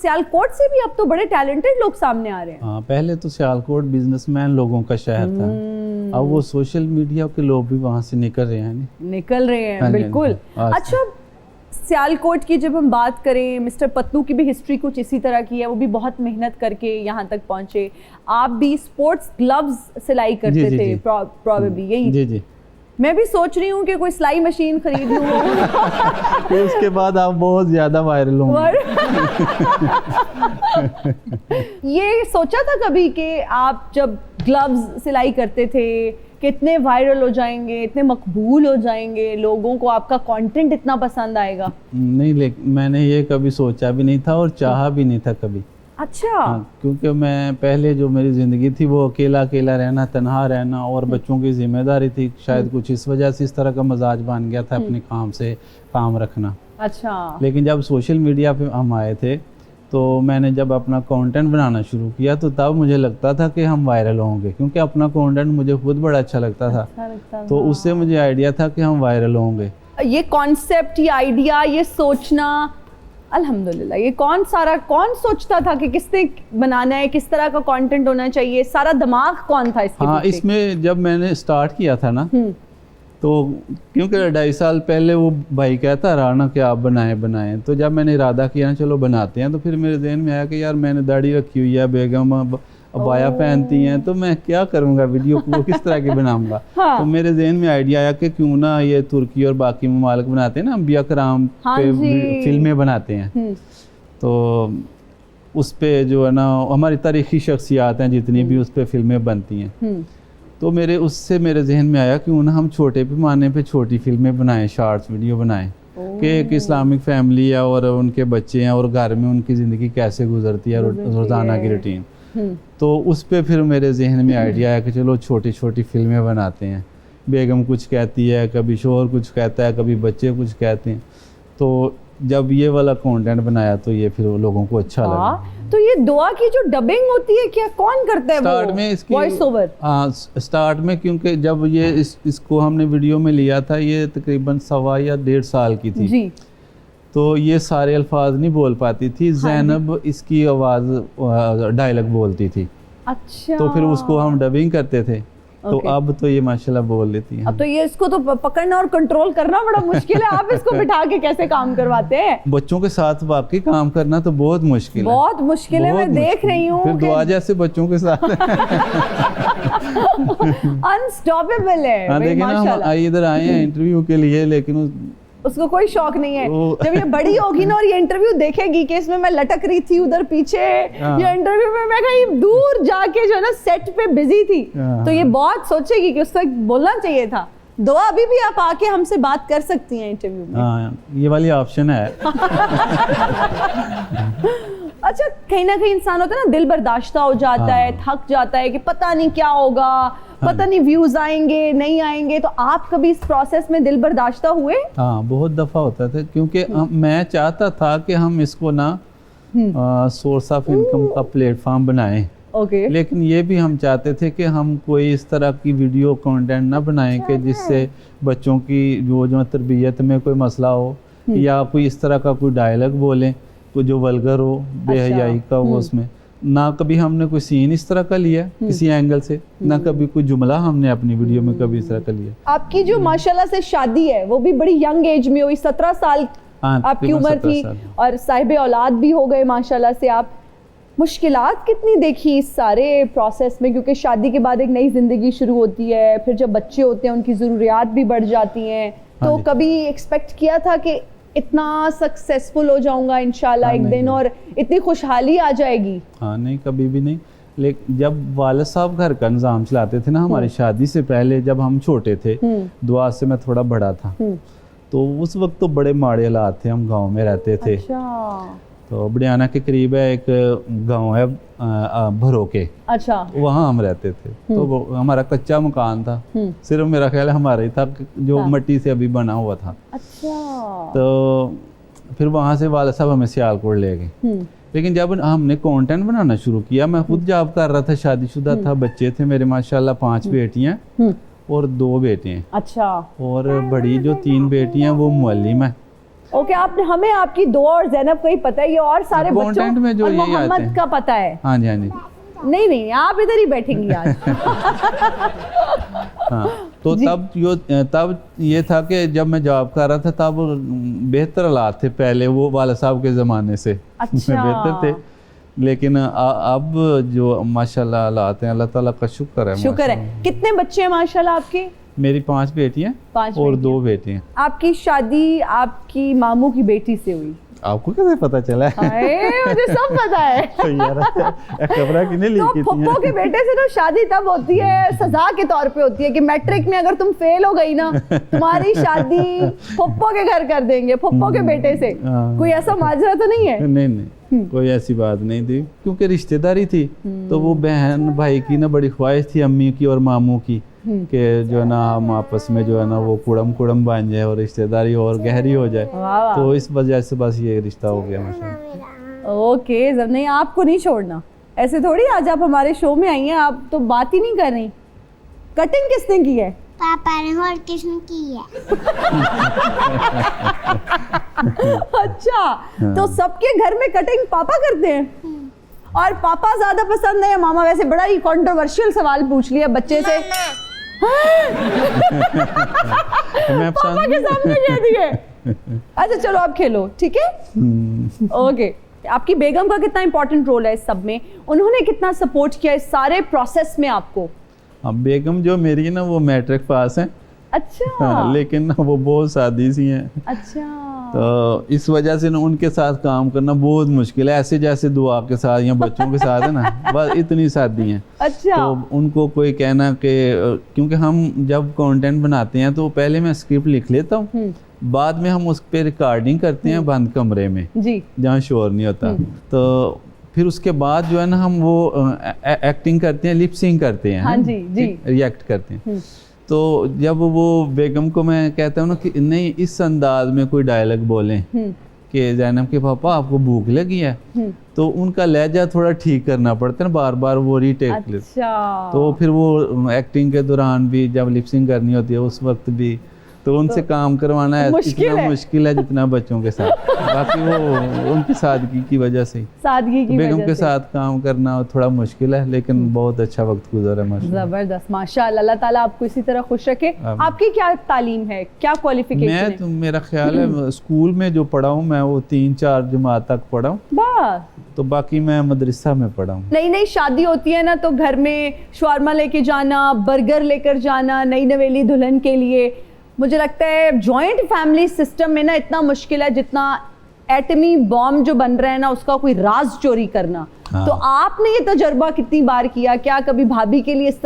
सियालकोट से भी अब तो बड़े टैलेंटेड लोग सामने आ रहे हैं। हाँ, पहले तो सियालकोट बिजनेसमैन लोगों का शहर था, अब वो सोशल मीडिया के लोग भी वहाँ से निकल रहे हैं। बिल्कुल। अच्छा, सियालकोट की जब हम बात करें, मिस्टर पत्तू की भी हिस्ट्री कुछ इसी तरह की है, वो भी बहुत मेहनत करके यहाँ तक पहुँचे। आप भी स्पोर्ट्स ग्लव्स सिलाई करते थे प्रोबेबली, यही? जी जी। मैं भी सोच रही हूँ कि कोई सिलाई मशीन खरीद लूँ। फिर उसके बाद आप बहुत ज्यादा वायरल होंगे। ये सोचा था कभी कि आप जब ग्लव्स सिलाई करते थे कितने वायरल हो जाएंगे, इतने मकबूल हो जाएंगे, लोगों को आपका कंटेंट इतना पसंद आएगा? नहीं, लेकिन मैंने ये कभी सोचा भी नहीं था और चाहा भी नहीं था कभी। अच्छा। हाँ, क्योंकि मैं पहले जो मेरी ज़िंदगी थी वो अकेला अकेला रहना, तन्हा रहना और बच्चों की जिम्मेदारी थी, शायद कुछ इस वजह से इस तरह का मजाज बन गया था अपने काम से काम रखना। अच्छा। लेकिन जब सोशल मीडिया पे हम आए थे तो मैंने जब अपना कंटेंट बनाना शुरू किया तो तब मुझे लगता था कि हम वायरल होंगे, क्योंकि अपना कंटेंट मुझे खुद बड़ा अच्छा लगता था। तो उससे मुझे आइडिया था कि हम वायरल होंगे। ये कॉन्सेप्ट, ये आइडिया, ये सोचना, अल्हम्दुलिल्लाह, ये कौन सोचता था कि किसने बनाना है, किस तरह का कंटेंट होना चाहिए, सारा दिमाग कौन था इसके? हाँ, इसमें जब मैंने स्टार्ट किया था ना, तो क्योंकि 2.5 साल पहले वो भाई कहता रहा ना कि आप बनाएं, तो जब मैंने इरादा किया ना चलो बनाते हैं, तो फिर मेरे जहन में आया कि यार मैंने दाढ़ी रखी हुई है, बेगम अबाया पहनती हैं, तो मैं क्या करूँगा, वीडियो को किस तरह की बनाऊंगा। हाँ। तो मेरे जहन में आइडिया आया कि क्यों ना ये तुर्की और बाकी ममालिक बनाते हैं ना, अंबिया कराम पे फिल्में बनाते हैं, तो उस पे जो है ना हमारी तारीखी शख्सियात हैं जितनी भी, उस पर फिल्में बनती हैं। तो मेरे जहन में आया कि ना हम छोटे पैमाने पे छोटी फिल्में बनाएं, शॉर्ट्स वीडियो बनाएं कि एक इस्लामिक फैमिली है और उनके बच्चे हैं और घर में उनकी ज़िंदगी कैसे गुजरती है, रोज़ाना की रूटीन। तो उस पे फिर मेरे जहन में आइडिया आया कि चलो छोटी छोटी फिल्में बनाते हैं। बेगम कुछ कहती है, कभी शोहर कुछ कहता है, कभी बच्चे कुछ कहते हैं। तो जब ये वाला कंटेंट बनाया तो ये फिर लोगों को अच्छा लगा। तो ये दुआ की जो डबिंग होती है क्या कौन करता है? स्टार्ट में इसकी वॉइस ओवर। हाँ, स्टार्ट में, क्योंकि जब ये इसको हमने वीडियो में लिया था, ये तकरीबन 1.25 या 1.5 साल की थी जी। तो ये सारे अल्फाज नहीं बोल पाती थी। ज़ैनब इसकी आवाज़ डायलॉग बोलती थी। अच्छा। तो फिर उसको हम डबिंग करते थे। तो अब तो ये माशाल्लाह बोल लेती है। अब तो ये इसको तो पकड़ना और कंट्रोल करना बड़ा मुश्किल है। आप इसको बिठा के कैसे काम करवाते हैं? बच्चों के साथ वाकई काम करना तो बहुत मुश्किल है, बहुत मुश्किल है। मैं देख रही हूँ फिर दुआ जैसे बच्चों के साथ अनस्टॉपेबल है। हाँ, देखिए ना, हम इधर आए हैं इंटरव्यू के लिए, लेकिन उसको कोई शौक नहीं है। जब ये बड़ी होगी ना और ये इंटरव्यू देखेगी कि इसमें मैं लटक रही थी उधर पीछे, ये इंटरव्यू में मैं कहीं दूर जाके जो है ना सेट पे बिजी थी, तो ये बहुत सोचेगी कि उसको बोलना चाहिए था। दुआ अभी भी आप आके हमसे बात कर सकती हैं इंटरव्यू में। हाँ, ये वाली ऑप्शन है। अच्छा, कहीं ना कहीं इंसान होता है ना, दिल बर्दाश्ता हो जाता है, थक जाता है कि पता नहीं क्या होगा, पता नहीं व्यूज आएंगे नहीं आएंगे। तो आप कभी इस प्रोसेस में दिल बर्दाश्ता हुए? हाँ, बहुत दफा होता था, क्योंकि मैं चाहता था कि हम इसको ना सोर्स ऑफ इनकम का प्लेटफॉर्म बनाएं। लेकिन ये भी हम चाहते थे कि हम कोई इस तरह की वीडियो कंटेंट ना बनाएं कि जिससे बच्चों की जो तरबियत में कोई मसला हो, या कोई इस तरह का कोई डायलॉग बोलें तो जो वल्गर हो, बेहयाई का हो। उसमें ना कभी हमने कोई सीन इस तरह का लिया किसी एंगल से, ना कभी कोई जुमला हमने अपनी वीडियो में कभी इस तरह का लिया। आपकी जो माशाल्लाह से शादी है वो भी बड़ी यंग एज में हुई, 17 साल आपकी उम्र थी और साहिब औलाद भी हो गए माशाल्लाह से आप। मुश्किलात कितनी देखी इस सारे प्रोसेस में? क्योंकि शादी के बाद एक नई जिंदगी शुरू होती है, फिर जब बच्चे होते हैं उनकी ज़रूरियात भी बढ़ जाती हैं। तो कभी एक्सपेक्ट किया था कि इतना सक्सेसफुल हो जाऊंगा इंशाल्लाह एक दिन और इतनी खुशहाली आ जाएगी? हाँ, नहीं, कभी भी नहीं। लेकिन जब वालिद साहब घर का निज़ाम चलाते थे ना, हमारी शादी से पहले जब हम छोटे थे, दुआ से मैं थोड़ा बड़ा था, तो उस वक्त तो बड़े माड़े हालात थे। हम गांव में रहते थे। अच्छा। तो बड़ियाना के करीब है एक गांव है भरोके। अच्छा। वहाँ हम रहते थे। तो हमारा कच्चा मकान था, सिर्फ मेरा ख्याल है हमारा ही था जो मट्टी से अभी बना हुआ था। अच्छा। तो फिर वहाँ से वाला साहब हमें सियालकोट ले गए। लेकिन जब हमने कंटेंट बनाना शुरू किया, मैं खुद जॉब कर रहा था, शादीशुदा था, बच्चे थे मेरे माशाल्लाह, 5 बेटियाँ और 2 बेटे हैं। अच्छा। और बड़ी जो 3 बेटियाँ वो मुअल्लिम है। ओके, आपने हमें आपकी दुआ और ज़ैनब का ही पता है, ये और सारे बच्चों कंटेंट में जो और यही आते मोहम्मद हैं। का पता है। हाँ जी, हाँ जी। नहीं, आप इधर ही बैठेंगी आज। हाँ, तो तब ये था कि जब मैं जॉब कर रहा था तब बेहतर हालात थे पहले, वो वाला साहब के ज़माने से अच्छा। बेहतर थे। लेकिन अब जो माशाल्लाह हालात हैं, अल्लाह ताला का शुक्र है। शुक्र है। कितने बच्चे हैं माशाल्लाह आपके? मेरी 5 बेटियां 5 और बेटियां। 2 बेटे हैं। आपकी शादी आपकी मामू की बेटी से हुई? आपको कैसे पता चला है? हाय, मुझे सब पता है। यार, खबरें किन्हें तो लिखी थी? फुप्पो के बेटे से तो शादी तब होती है सजा के तौर पे होती है कि मैट्रिक में अगर तुम फेल हो गई ना, तुम्हारी शादी फुप्पो के घर कर देंगे, फुप्पो के बेटे से। हाँ। कोई ऐसा माजरा तो नहीं है? नहीं, कोई ऐसी बात नहीं थी, क्योंकि रिश्तेदारी थी। तो वो बहन भाई की ना बड़ी ख्वाहिश थी, अम्मी की और मामू की, कि जो है ना हम आपस में जो है ना वो कुड़म बन जाए और रिश्तेदारी और गहरी हो जाए। वाह। तो इस वजह से बस ये रिश्ता हो गया माशाल्लाह। ओके, जब नहीं आपको नहीं छोड़ना, ऐसे थोड़ी आज आप हमारे शो में आई हैं, आप तो बात ही नहीं कर रही। कटिंग किसने की है? पापा ने, और किसने की है? अच्छा, तो सबके घर में कटिंग पापा करते हैं? और पापा ज्यादा पसंद है या मामा? वैसे बड़ा ही कंट्रोवर्शियल सवाल पूछ लिया बच्चे से। मैं पापा के सामने कह दिए। अच्छा चलो आप खेलो, ठीक है? ओके। आपकी बेगम का कितना इंपॉर्टेंट रोल है इस सब में? उन्होंने कितना सपोर्ट किया इस सारे प्रोसेस में आपको? अब बेगम जो मेरी है ना वो मैट्रिक पास है। अच्छा। हाँ, लेकिन ना वो बहुत सादी सी हैं। अच्छा। तो इस वजह से ना उनके साथ काम करना बहुत मुश्किल है, ऐसे जैसे दुआ के साथ या बच्चों के साथ है ना, बस इतनी सादी हैं। अच्छा। तो उनको कोई कहना कि, क्योंकि हम जब कंटेंट बनाते हैं तो पहले मैं स्क्रिप्ट लिख लेता हूँ, बाद में हम उस पर रिकॉर्डिंग करते हैं बंद कमरे में जी, जहाँ शोर नहीं होता। तो फिर उसके बाद जो है ना हम वो एक्टिंग करते हैं, लिपसिंग करते हैं। हाँ जी, जी। रिएक्ट करते हैं। तो जब वो बेगम को मैं कहता हूँ ना कि नहीं इस अंदाज में कोई डायलॉग बोलें कि ज़ैनब के पापा आपको भूख लगी है, तो उनका लहजा थोड़ा ठीक करना पड़ता है ना, बार बार वो रीटेक लेते। अच्छा। तो फिर वो एक्टिंग के दौरान भी जब लिपसिंग करनी होती है उस वक्त भी, तो उनसे काम करवाना है इतना मुश्किल है जितना बच्चों के साथ। बाकी वो उनकी सादगी की वजह से, सादगी की बेगम वजह के से। साथ काम करना थोड़ा मुश्किल है, लेकिन बहुत अच्छा वक्त गुजरा है माशाल्लाह। जबरदस्त, माशाअल्लाह। अल्लाह ताला आपको इसी तरह खुश रखे। आपकी क्या तालीम है, क्या क्वालिफिकेशन है? मैं तो मेरा ख्याल है स्कूल में जो पढ़ा हूँ मैं वो 3-4 जमात तक पढ़ा हूँ, बस। तो बाकी मैं मदरसा में पढ़ा हूँ। नई नई शादी होती है ना, तो घर में शवारमा लेके जाना, बर्गर लेकर जाना नई नवेली दुल्हन के लिए, मुझे लगता है जॉइंट फैमिली सिस्टम में ना इतना मुश्किल है जितना एटमी बॉम्ब जो बन रहा है ना उसका कोई राज चोरी करना। हाँ। तो आपने ये तजुर्बा कितनी बार किया? क्या कभी भाभी के लिए इस तरह